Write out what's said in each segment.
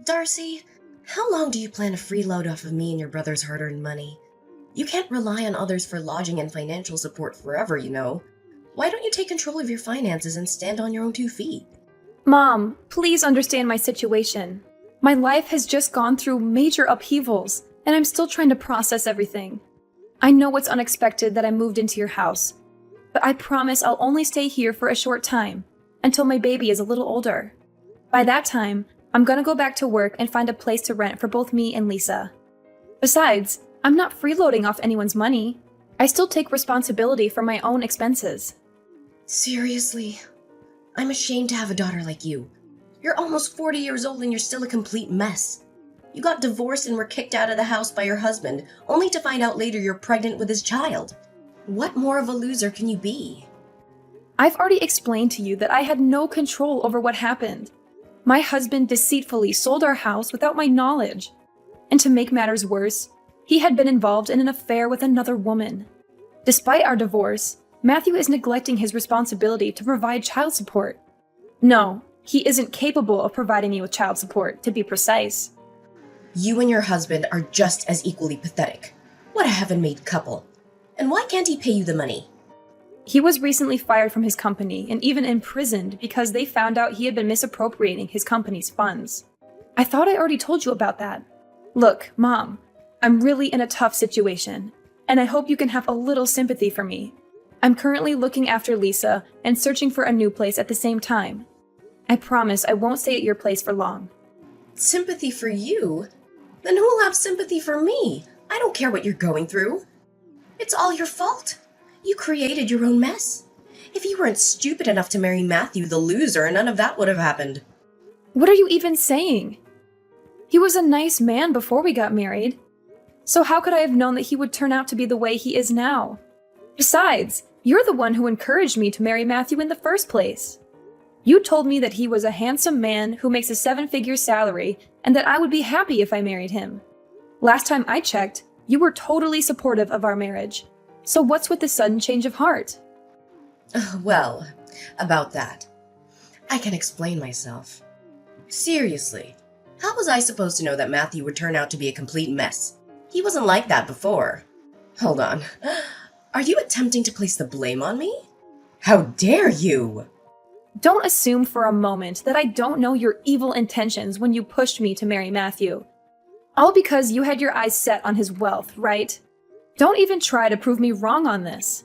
Darcy, how long do you plan to freeload off of me and your brother's hard-earned money? You can't rely on others for lodging and financial support forever, you know. Why don't you take control of your finances and stand on your own 2 feet? Mom, please understand my situation. My life has just gone through major upheavals, and I'm still trying to process everything. I know it's unexpected that I moved into your house, but I promise I'll only stay here for a short time, until my baby is a little older. By that time, I'm gonna go back to work and find a place to rent for both me and Lisa. Besides, I'm not freeloading off anyone's money. I still take responsibility for my own expenses. Seriously? I'm ashamed to have a daughter like you. You're almost 40 years old and you're still a complete mess. You got divorced and were kicked out of the house by your husband, only to find out later you're pregnant with his child. What more of a loser can you be? I've already explained to you that I had no control over what happened. My husband deceitfully sold our house without my knowledge. And to make matters worse, he had been involved in an affair with another woman. Despite our divorce, Matthew is neglecting his responsibility to provide child support. No, he isn't capable of providing me with child support, to be precise. You and your husband are just as equally pathetic. What a heaven-made couple. And why can't he pay you the money? He was recently fired from his company and even imprisoned because they found out he had been misappropriating his company's funds. I thought I already told you about that. Look, Mom, I'm really in a tough situation, and I hope you can have a little sympathy for me. I'm currently looking after Lisa and searching for a new place at the same time. I promise I won't stay at your place for long. Sympathy for you? Then who'll have sympathy for me? I don't care what you're going through. It's all your fault. You created your own mess. If you weren't stupid enough to marry Matthew the loser, none of that would have happened. What are you even saying? He was a nice man before we got married. So how could I have known that he would turn out to be the way he is now? Besides, you're the one who encouraged me to marry Matthew in the first place. You told me that he was a handsome man who makes a 7-figure salary and that I would be happy if I married him. Last time I checked, you were totally supportive of our marriage. So what's with the sudden change of heart? Well, about that. I can explain myself. Seriously, how was I supposed to know that Matthew would turn out to be a complete mess? He wasn't like that before. Hold on. Are you attempting to place the blame on me? How dare you! Don't assume for a moment that I don't know your evil intentions when you pushed me to marry Matthew. All because you had your eyes set on his wealth, right? Don't even try to prove me wrong on this.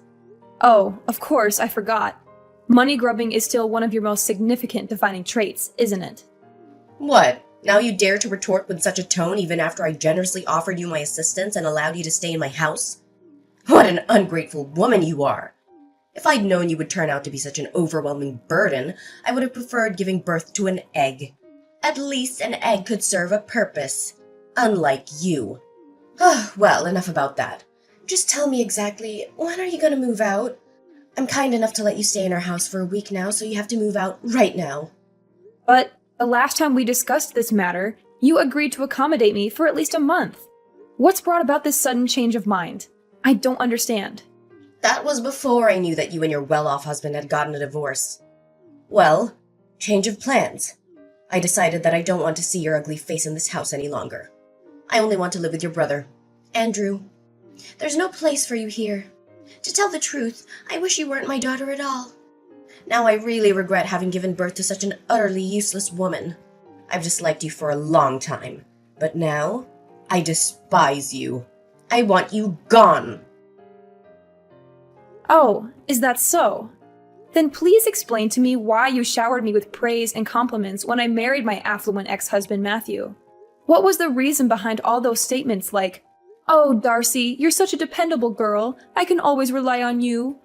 Oh, of course, I forgot. Money grubbing is still one of your most significant defining traits, isn't it? What? Now you dare to retort with such a tone even after I generously offered you my assistance and allowed you to stay in my house? What an ungrateful woman you are! If I'd known you would turn out to be such an overwhelming burden, I would have preferred giving birth to an egg. At least an egg could serve a purpose. Unlike you. Well, enough about that. Just tell me exactly, when are you gonna move out? I'm kind enough to let you stay in our house for a week now, so you have to move out right now. But the last time we discussed this matter, you agreed to accommodate me for at least a month. What's brought about this sudden change of mind? I don't understand. That was before I knew that you and your well-off husband had gotten a divorce. Well, change of plans. I decided that I don't want to see your ugly face in this house any longer. I only want to live with your brother, Andrew. There's no place for you here. To tell the truth, I wish you weren't my daughter at all. Now I really regret having given birth to such an utterly useless woman. I've disliked you for a long time, but now I despise you. I want you gone. Oh, is that so? Then please explain to me why you showered me with praise and compliments when I married my affluent ex-husband Matthew. What was the reason behind all those statements like, "Oh, Darcy, you're such a dependable girl. I can always rely on you."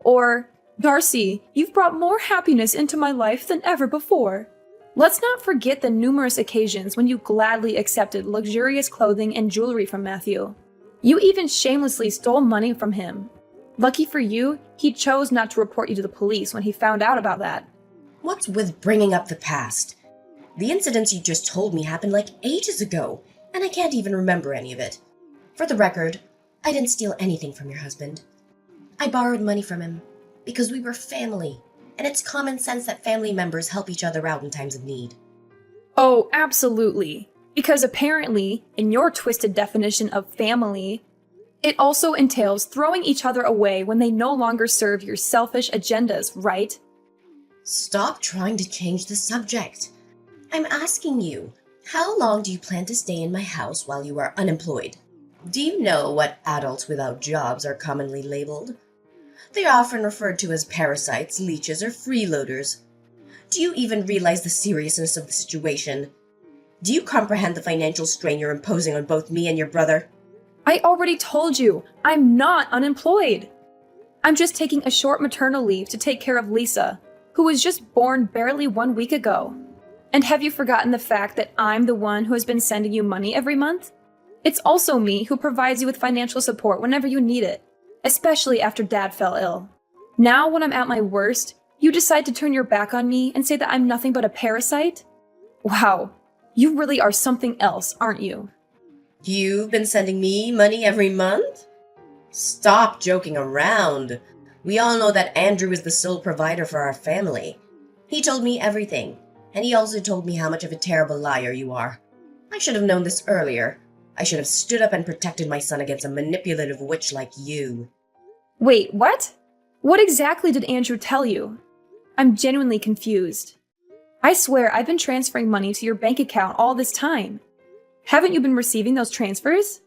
Or, "Darcy, you've brought more happiness into my life than ever before." Let's not forget the numerous occasions when you gladly accepted luxurious clothing and jewelry from Matthew. You even shamelessly stole money from him. Lucky for you, he chose not to report you to the police when he found out about that. What's with bringing up the past? The incidents you just told me happened like ages ago, and I can't even remember any of it. For the record, I didn't steal anything from your husband. I borrowed money from him, because we were family, and it's common sense that family members help each other out in times of need. Oh, absolutely. Because apparently, in your twisted definition of family, it also entails throwing each other away when they no longer serve your selfish agendas, right? Stop trying to change the subject. I'm asking you, how long do you plan to stay in my house while you are unemployed? Do you know what adults without jobs are commonly labeled? They are often referred to as parasites, leeches, or freeloaders. Do you even realize the seriousness of the situation? Do you comprehend the financial strain you're imposing on both me and your brother? I already told you, I'm not unemployed. I'm just taking a short maternal leave to take care of Lisa, who was just born barely 1 week ago. And have you forgotten the fact that I'm the one who has been sending you money every month? It's also me who provides you with financial support whenever you need it, especially after Dad fell ill. Now, when I'm at my worst, you decide to turn your back on me and say that I'm nothing but a parasite? Wow, you really are something else, aren't you? You've been sending me money every month? Stop joking around. We all know that Andrew is the sole provider for our family. He told me everything, and he also told me how much of a terrible liar you are. I should have known this earlier. I should have stood up and protected my son against a manipulative witch like you. Wait, what? What exactly did Andrew tell you? I'm genuinely confused. I swear I've been transferring money to your bank account all this time. Haven't you been receiving those transfers?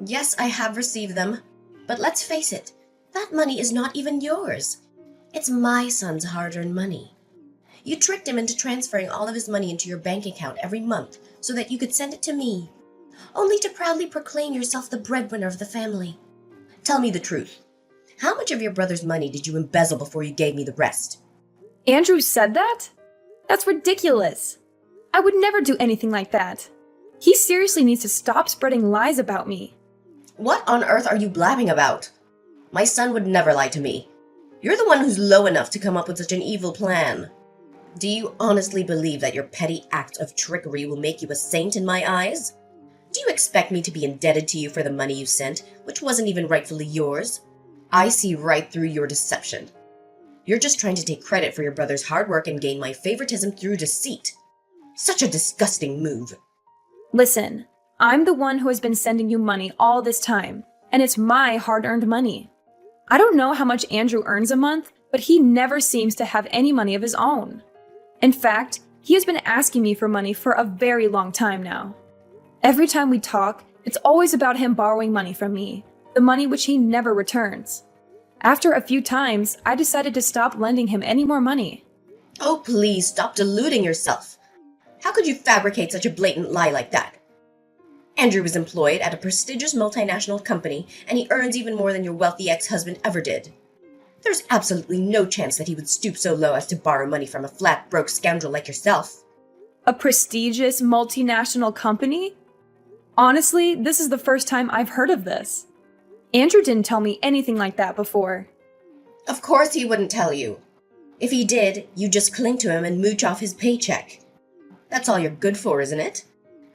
Yes, I have received them. But let's face it, that money is not even yours. It's my son's hard-earned money. You tricked him into transferring all of his money into your bank account every month so that you could send it to me, only to proudly proclaim yourself the breadwinner of the family. Tell me the truth. How much of your brother's money did you embezzle before you gave me the rest? Andrew said that? That's ridiculous. I would never do anything like that. He seriously needs to stop spreading lies about me. What on earth are you blabbing about? My son would never lie to me. You're the one who's low enough to come up with such an evil plan. Do you honestly believe that your petty act of trickery will make you a saint in my eyes? Do you expect me to be indebted to you for the money you sent, which wasn't even rightfully yours? I see right through your deception. You're just trying to take credit for your brother's hard work and gain my favoritism through deceit. Such a disgusting move. Listen, I'm the one who has been sending you money all this time, and it's my hard-earned money. I don't know how much Andrew earns a month, but he never seems to have any money of his own. In fact, he has been asking me for money for a very long time now. Every time we talk, it's always about him borrowing money from me, the money which he never returns. After a few times, I decided to stop lending him any more money. Oh, please stop deluding yourself. How could you fabricate such a blatant lie like that? Andrew is employed at a prestigious multinational company, and he earns even more than your wealthy ex-husband ever did. There's absolutely no chance that he would stoop so low as to borrow money from a flat, broke scoundrel like yourself. A prestigious multinational company? Honestly, this is the first time I've heard of this. Andrew didn't tell me anything like that before. Of course he wouldn't tell you. If he did, you'd just cling to him and mooch off his paycheck. That's all you're good for, isn't it?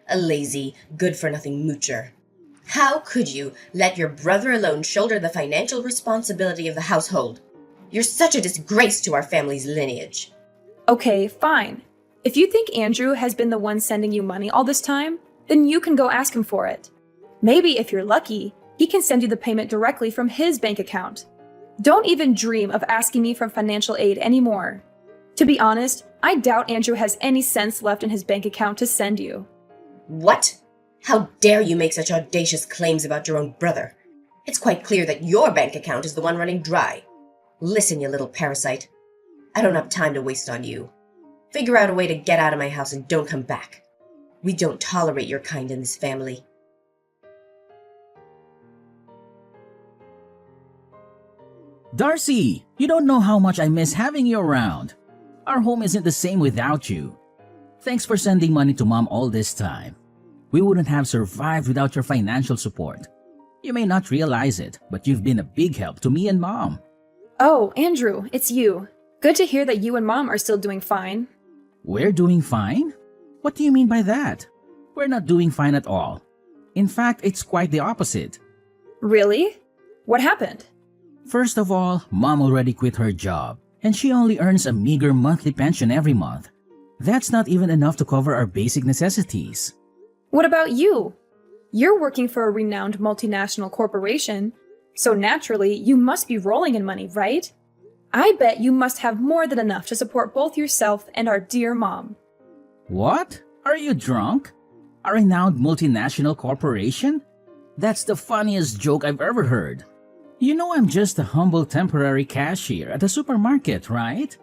A lazy, good-for-nothing moocher. How could you let your brother alone shoulder the financial responsibility of the household? You're such a disgrace to our family's lineage. Okay, fine. If you think Andrew has been the one sending you money all this time, then you can go ask him for it. Maybe if you're lucky, he can send you the payment directly from his bank account. Don't even dream of asking me for financial aid anymore. To be honest, I doubt Andrew has any cents left in his bank account to send you. What? How dare you make such audacious claims about your own brother? It's quite clear that your bank account is the one running dry. Listen, you little parasite. I don't have time to waste on you. Figure out a way to get out of my house and don't come back. We don't tolerate your kind in this family. Darcy, you don't know how much I miss having you around. Our home isn't the same without you. Thanks for sending money to Mom all this time. We wouldn't have survived without your financial support. You may not realize it, but you've been a big help to me and Mom. Oh, Andrew, it's you. Good to hear that you and Mom are still doing fine. We're doing fine? What do you mean by that? We're not doing fine at all. In fact, it's quite the opposite. Really? What happened? First of all, Mom already quit her job, and she only earns a meager monthly pension every month. That's not even enough to cover our basic necessities. What about you? You're working for a renowned multinational corporation, so naturally, you must be rolling in money, right? I bet you must have more than enough to support both yourself and our dear mom. What? Are you drunk? A renowned multinational corporation? That's the funniest joke I've ever heard. You know I'm just a humble temporary cashier at a supermarket, right?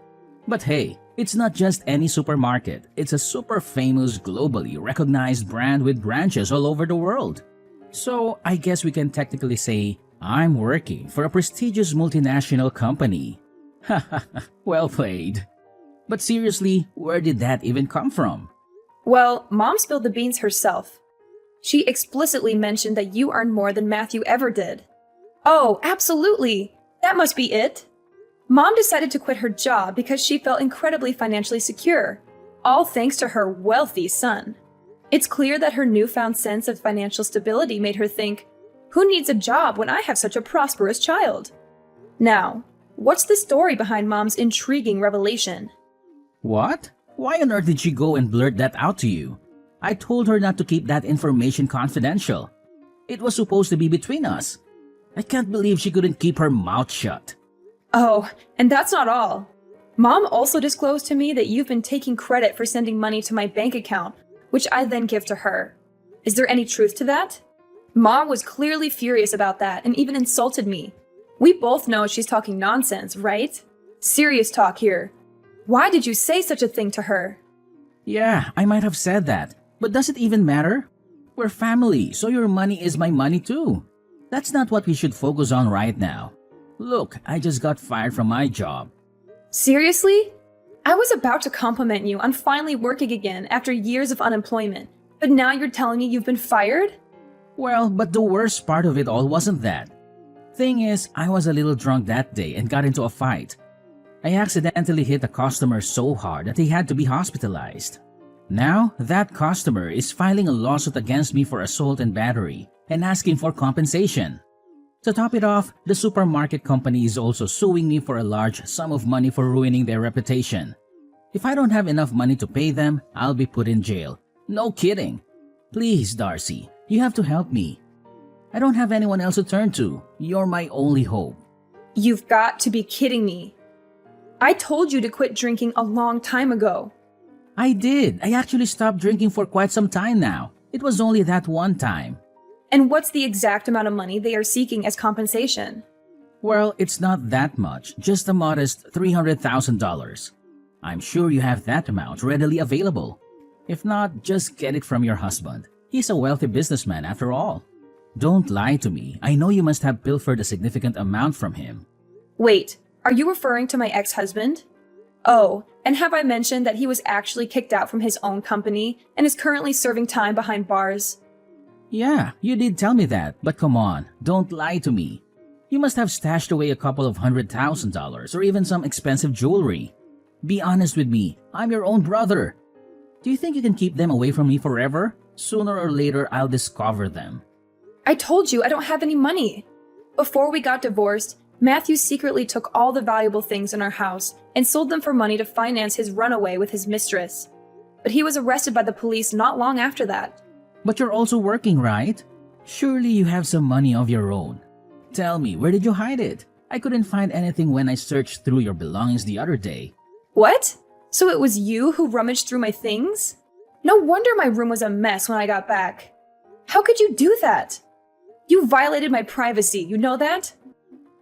But hey, it's not just any supermarket. It's a super famous, globally recognized brand with branches all over the world. So I guess we can technically say I'm working for a prestigious multinational company. Haha, well played. But seriously, where did that even come from? Well, Mom spilled the beans herself. She explicitly mentioned that you earned more than Matthew ever did. Oh, absolutely! That must be it! Mom decided to quit her job because she felt incredibly financially secure, all thanks to her wealthy son. It's clear that her newfound sense of financial stability made her think, who needs a job when I have such a prosperous child? Now, what's the story behind Mom's intriguing revelation? What? Why on earth did she go and blurt that out to you? I told her not to keep that information confidential. It was supposed to be between us. I can't believe she couldn't keep her mouth shut. Oh, and that's not all. Mom also disclosed to me that you've been taking credit for sending money to my bank account, which I then give to her. Is there any truth to that? Mom was clearly furious about that and even insulted me. We both know she's talking nonsense, right? Serious talk here. Why did you say such a thing to her? Yeah, I might have said that, but does it even matter? We're family, so your money is my money too. That's not what we should focus on right now. Look, I just got fired from my job. Seriously? I was about to compliment you on finally working again after years of unemployment, but now you're telling me you've been fired? Well, but the worst part of it all wasn't that. Thing is, I was a little drunk that day and got into a fight. I accidentally hit a customer so hard that he had to be hospitalized. Now, that customer is filing a lawsuit against me for assault and battery and asking for compensation. To top it off, the supermarket company is also suing me for a large sum of money for ruining their reputation. If I don't have enough money to pay them, I'll be put in jail. No kidding. Please, Darcy, you have to help me. I don't have anyone else to turn to. You're my only hope. You've got to be kidding me. I told you to quit drinking a long time ago. I did. I actually stopped drinking for quite some time now. It was only that one time. And what's the exact amount of money they are seeking as compensation? Well, it's not that much, just a modest $300,000. I'm sure you have that amount readily available. If not, just get it from your husband. He's a wealthy businessman after all. Don't lie to me. I know you must have pilfered a significant amount from him. Wait, are you referring to my ex-husband? Oh, and have I mentioned that he was actually kicked out from his own company and is currently serving time behind bars? Yeah, you did tell me that, but come on, don't lie to me. You must have stashed away a couple of $100,000 or even some expensive jewelry. Be honest with me, I'm your own brother. Do you think you can keep them away from me forever? Sooner or later, I'll discover them. I told you I don't have any money. Before we got divorced, Matthew secretly took all the valuable things in our house and sold them for money to finance his runaway with his mistress. But he was arrested by the police not long after that. But you're also working, right? Surely you have some money of your own. Tell me, where did you hide it? I couldn't find anything when I searched through your belongings the other day. What? So it was you who rummaged through my things? No wonder my room was a mess when I got back. How could you do that? You violated my privacy, you know that?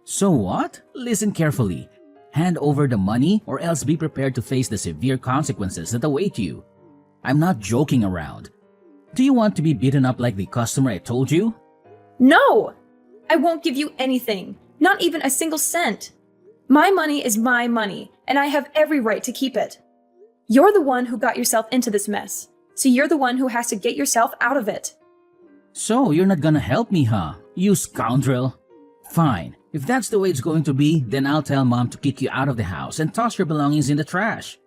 So what? Listen carefully. Hand over the money or else be prepared to face the severe consequences that await you. I'm not joking around. Do you want to be beaten up like the customer I told you? No! I won't give you anything, not even a single cent. My money is my money, and I have every right to keep it. You're the one who got yourself into this mess, so you're the one who has to get yourself out of it. So you're not gonna help me, huh? You scoundrel. Fine. If that's the way it's going to be, then I'll tell Mom to kick you out of the house and toss your belongings in the trash.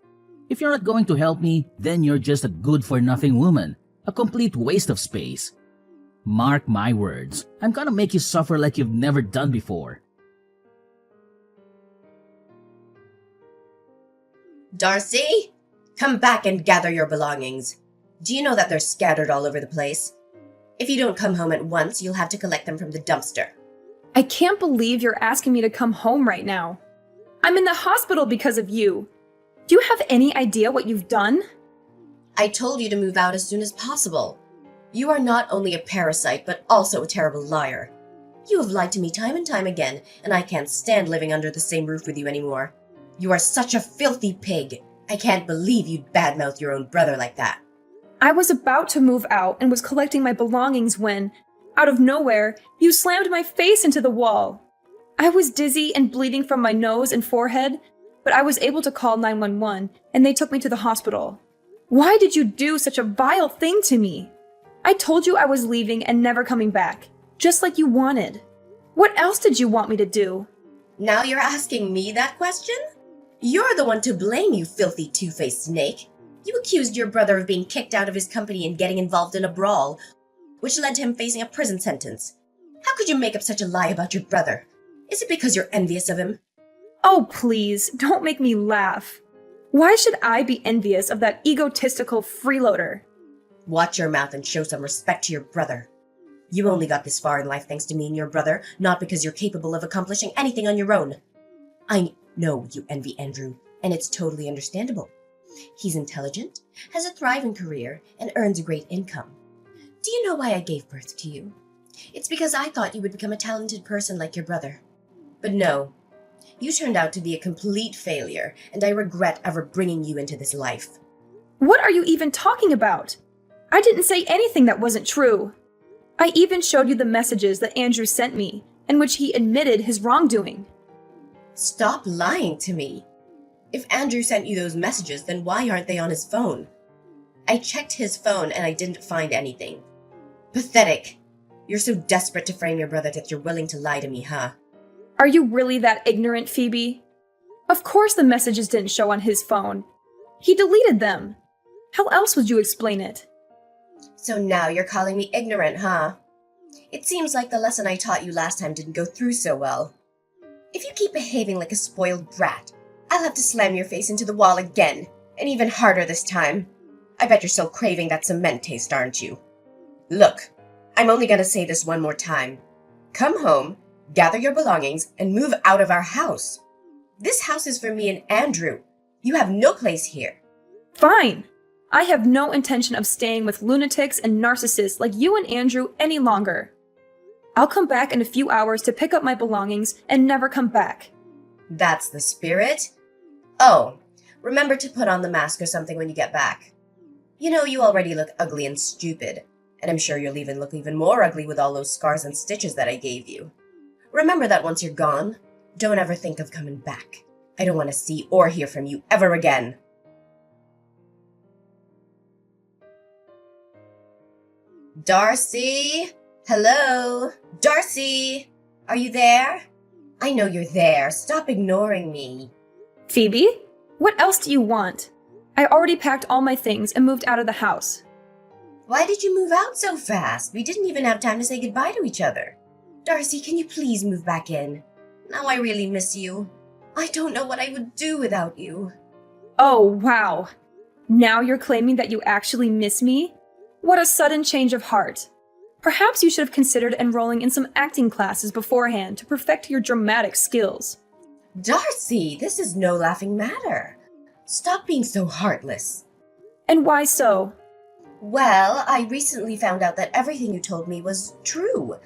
If you're not going to help me, then you're just a good-for-nothing woman. A complete waste of space. Mark my words, I'm gonna make you suffer like you've never done before. Darcy? Come back and gather your belongings. Do you know that they're scattered all over the place? If you don't come home at once, you'll have to collect them from the dumpster. I can't believe you're asking me to come home right now. I'm in the hospital because of you. Do you have any idea what you've done? I told you to move out as soon as possible. You are not only a parasite, but also a terrible liar. You have lied to me time and time again, and I can't stand living under the same roof with you anymore. You are such a filthy pig. I can't believe you'd badmouth your own brother like that. I was about to move out and was collecting my belongings when, out of nowhere, you slammed my face into the wall. I was dizzy and bleeding from my nose and forehead, but I was able to call 911 and they took me to the hospital. Why did you do such a vile thing to me? I told you I was leaving and never coming back, just like you wanted. What else did you want me to do? Now you're asking me that question? You're the one to blame, you filthy two-faced snake. You accused your brother of being kicked out of his company and getting involved in a brawl, which led to him facing a prison sentence. How could you make up such a lie about your brother? Is it because you're envious of him? Oh, please, don't make me laugh. Why should I be envious of that egotistical freeloader? Watch your mouth and show some respect to your brother. You only got this far in life thanks to me and your brother, not because you're capable of accomplishing anything on your own. I know you envy Andrew, and it's totally understandable. He's intelligent, has a thriving career, and earns a great income. Do you know why I gave birth to you? It's because I thought you would become a talented person like your brother. But no, you turned out to be a complete failure, and I regret ever bringing you into this life. What are you even talking about? I didn't say anything that wasn't true. I even showed you the messages that Andrew sent me, in which he admitted his wrongdoing. Stop lying to me. If Andrew sent you those messages, then why aren't they on his phone? I checked his phone and I didn't find anything. Pathetic. You're so desperate to frame your brother that you're willing to lie to me, huh? Are you really that ignorant, Phoebe? Of course the messages didn't show on his phone. He deleted them. How else would you explain it? So now you're calling me ignorant, huh? It seems like the lesson I taught you last time didn't go through so well. If you keep behaving like a spoiled brat, I'll have to slam your face into the wall again, and even harder this time. I bet you're still craving that cement taste, aren't you? Look, I'm only gonna say this one more time. Come home, gather your belongings, and move out of our house. This house is for me and Andrew. You have no place here. Fine. I have no intention of staying with lunatics and narcissists like you and Andrew any longer. I'll come back in a few hours to pick up my belongings and never come back. That's the spirit? Oh, remember to put on the mask or something when you get back. You know, you already look ugly and stupid, and I'm sure you'll even look even more ugly with all those scars and stitches that I gave you. Remember that once you're gone, don't ever think of coming back. I don't want to see or hear from you ever again. Darcy? Hello? Darcy? Are you there? I know you're there. Stop ignoring me. Phoebe, what else do you want? I already packed all my things and moved out of the house. Why did you move out so fast? We didn't even have time to say goodbye to each other. Darcy, can you please move back in? Now I really miss you. I don't know what I would do without you. Oh, wow. Now you're claiming that you actually miss me? What a sudden change of heart. Perhaps you should have considered enrolling in some acting classes beforehand to perfect your dramatic skills. Darcy, this is no laughing matter. Stop being so heartless. And why so? Well, I recently found out that everything you told me was true.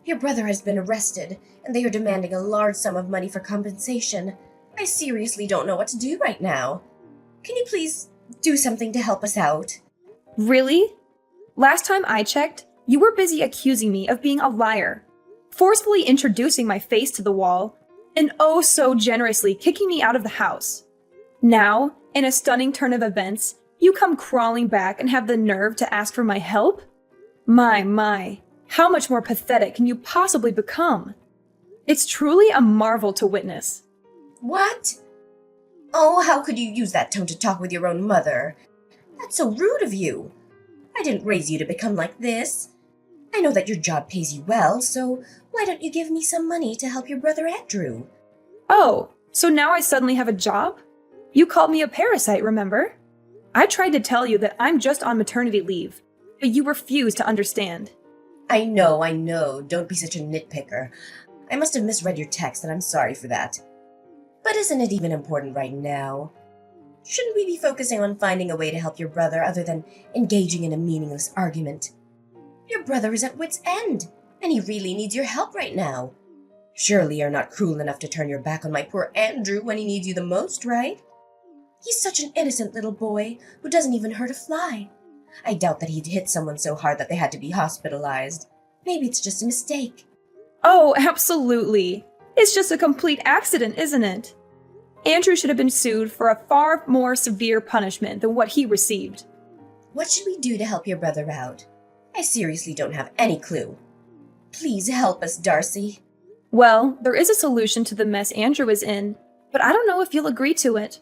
Your brother has been arrested, and they are demanding a large sum of money for compensation. I seriously don't know what to do right now. Can you please do something to help us out? Really? Last time I checked, you were busy accusing me of being a liar, forcefully introducing my face to the wall, and oh so generously kicking me out of the house. Now, in a stunning turn of events, you come crawling back and have the nerve to ask for my help? My, how much more pathetic can you possibly become? It's truly a marvel to witness. What? Oh, how could you use that tone to talk with your own mother? That's so rude of you. I didn't raise you to become like this. I know that your job pays you well, so why don't you give me some money to help your brother Andrew? Oh, so now I suddenly have a job? You called me a parasite, remember? I tried to tell you that I'm just on maternity leave, but you refuse to understand. I know. Don't be such a nitpicker. I must have misread your text, and I'm sorry for that. But isn't it even important right now? Shouldn't we be focusing on finding a way to help your brother other than engaging in a meaningless argument? Your brother is at wit's end, and he really needs your help right now. Surely you're not cruel enough to turn your back on my poor Andrew when he needs you the most, right? He's such an innocent little boy who doesn't even hurt a fly. I doubt that he'd hit someone so hard that they had to be hospitalized. Maybe it's just a mistake. Oh, absolutely. It's just a complete accident, isn't it? Andrew should have been sued for a far more severe punishment than what he received. What should we do to help your brother out? I seriously don't have any clue. Please help us, Darcy. Well, there is a solution to the mess Andrew is in, but I don't know if you'll agree to it.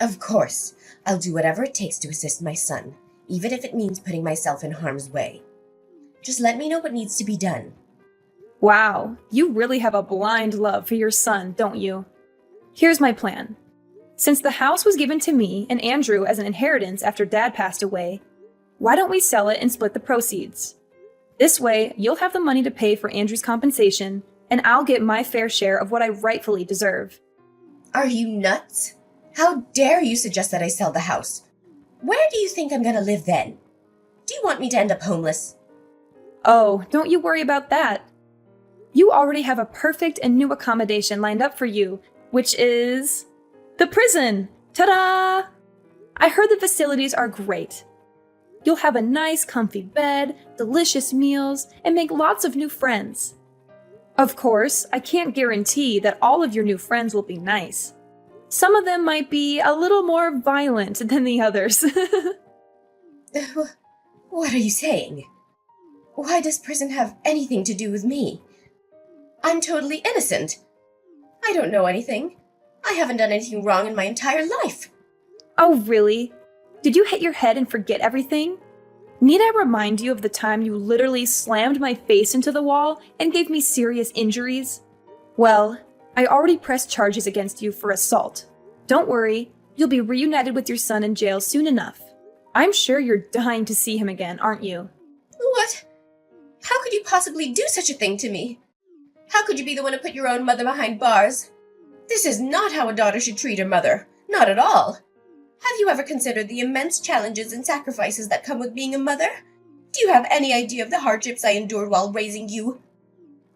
Of course. I'll do whatever it takes to assist my son, even if it means putting myself in harm's way. Just let me know what needs to be done. Wow, you really have a blind love for your son, don't you? Here's my plan. Since the house was given to me and Andrew as an inheritance after Dad passed away, why don't we sell it and split the proceeds? This way, you'll have the money to pay for Andrew's compensation, and I'll get my fair share of what I rightfully deserve. Are you nuts? How dare you suggest that I sell the house? Where do you think I'm gonna live then? Do you want me to end up homeless? Oh, don't you worry about that. You already have a perfect and new accommodation lined up for you, which is the prison. Ta-da! I heard the facilities are great. You'll have a nice, comfy bed, delicious meals, and make lots of new friends. Of course, I can't guarantee that all of your new friends will be nice. Some of them might be a little more violent than the others. What are you saying? Why does prison have anything to do with me? I'm totally innocent. I don't know anything. I haven't done anything wrong in my entire life. Oh, really? Did you hit your head and forget everything? Need I remind you of the time you literally slammed my face into the wall and gave me serious injuries? Well, I already pressed charges against you for assault. Don't worry, you'll be reunited with your son in jail soon enough. I'm sure you're dying to see him again, aren't you? What? How could you possibly do such a thing to me? How could you be the one to put your own mother behind bars? This is not how a daughter should treat her mother. Not at all. Have you ever considered the immense challenges and sacrifices that come with being a mother? Do you have any idea of the hardships I endured while raising you?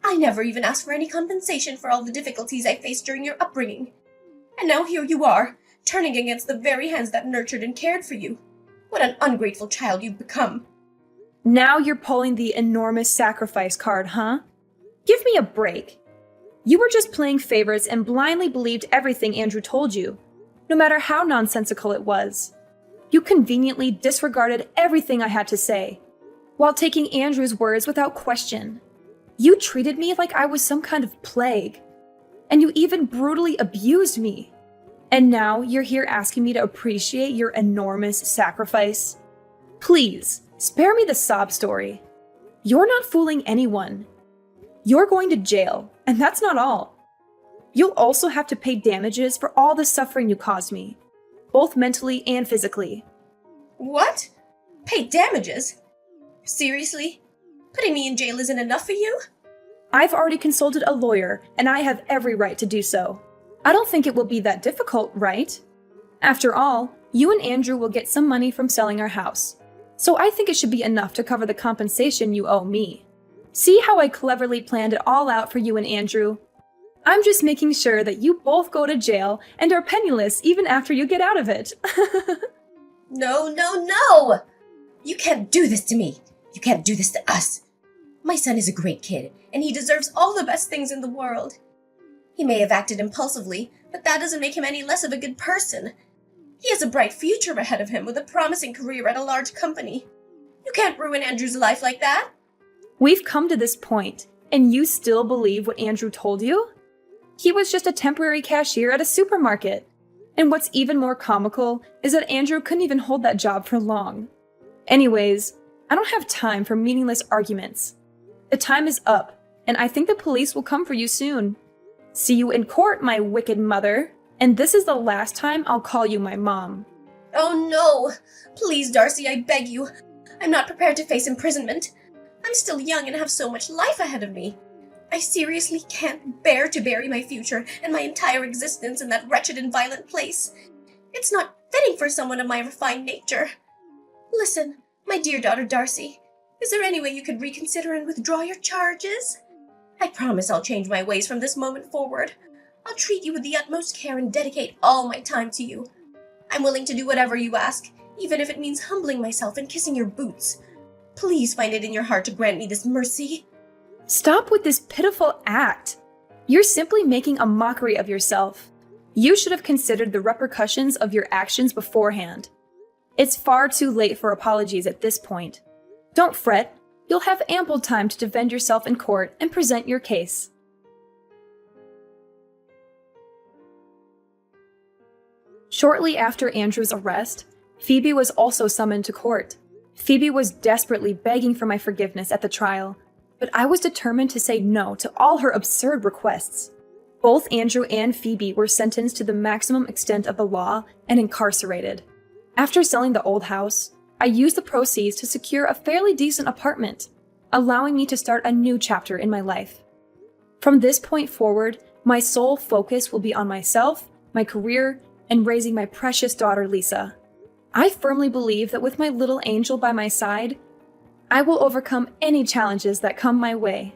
I never even asked for any compensation for all the difficulties I faced during your upbringing. And now here you are, turning against the very hands that nurtured and cared for you. What an ungrateful child you've become. Now you're pulling the enormous sacrifice card, huh? Give me a break. You were just playing favorites and blindly believed everything Andrew told you, no matter how nonsensical it was. You conveniently disregarded everything I had to say, while taking Andrew's words without question. You treated me like I was some kind of plague, and you even brutally abused me. And now you're here asking me to appreciate your enormous sacrifice? Please, spare me the sob story. You're not fooling anyone. You're going to jail, and that's not all. You'll also have to pay damages for all the suffering you caused me, both mentally and physically. What? Pay damages? Seriously? Putting me in jail isn't enough for you? I've already consulted a lawyer, and I have every right to do so. I don't think it will be that difficult, right? After all, you and Andrew will get some money from selling our house, so I think it should be enough to cover the compensation you owe me. See how I cleverly planned it all out for you and Andrew? I'm just making sure that you both go to jail and are penniless even after you get out of it. No! You can't do this to me. You can't do this to us. My son is a great kid, and he deserves all the best things in the world. He may have acted impulsively, but that doesn't make him any less of a good person. He has a bright future ahead of him with a promising career at a large company. You can't ruin Andrew's life like that. We've come to this point, and you still believe what Andrew told you? He was just a temporary cashier at a supermarket. And what's even more comical is that Andrew couldn't even hold that job for long. Anyways, I don't have time for meaningless arguments. The time is up, and I think the police will come for you soon. See you in court, my wicked mother. And this is the last time I'll call you my mom. Oh no! Please, Darcy, I beg you. I'm not prepared to face imprisonment. I'm still young and have so much life ahead of me. I seriously can't bear to bury my future and my entire existence in that wretched and violent place. It's not fitting for someone of my refined nature. Listen, my dear daughter Darcy, is there any way you could reconsider and withdraw your charges? I promise I'll change my ways from this moment forward. I'll treat you with the utmost care and dedicate all my time to you. I'm willing to do whatever you ask, even if it means humbling myself and kissing your boots. Please find it in your heart to grant me this mercy. Stop with this pitiful act. You're simply making a mockery of yourself. You should have considered the repercussions of your actions beforehand. It's far too late for apologies at this point. Don't fret. You'll have ample time to defend yourself in court and present your case. Shortly after Andrew's arrest, Phoebe was also summoned to court. Phoebe was desperately begging for my forgiveness at the trial, but I was determined to say no to all her absurd requests. Both Andrew and Phoebe were sentenced to the maximum extent of the law and incarcerated. After selling the old house, I used the proceeds to secure a fairly decent apartment, allowing me to start a new chapter in my life. From this point forward, my sole focus will be on myself, my career, and raising my precious daughter Lisa. I firmly believe that with my little angel by my side, I will overcome any challenges that come my way.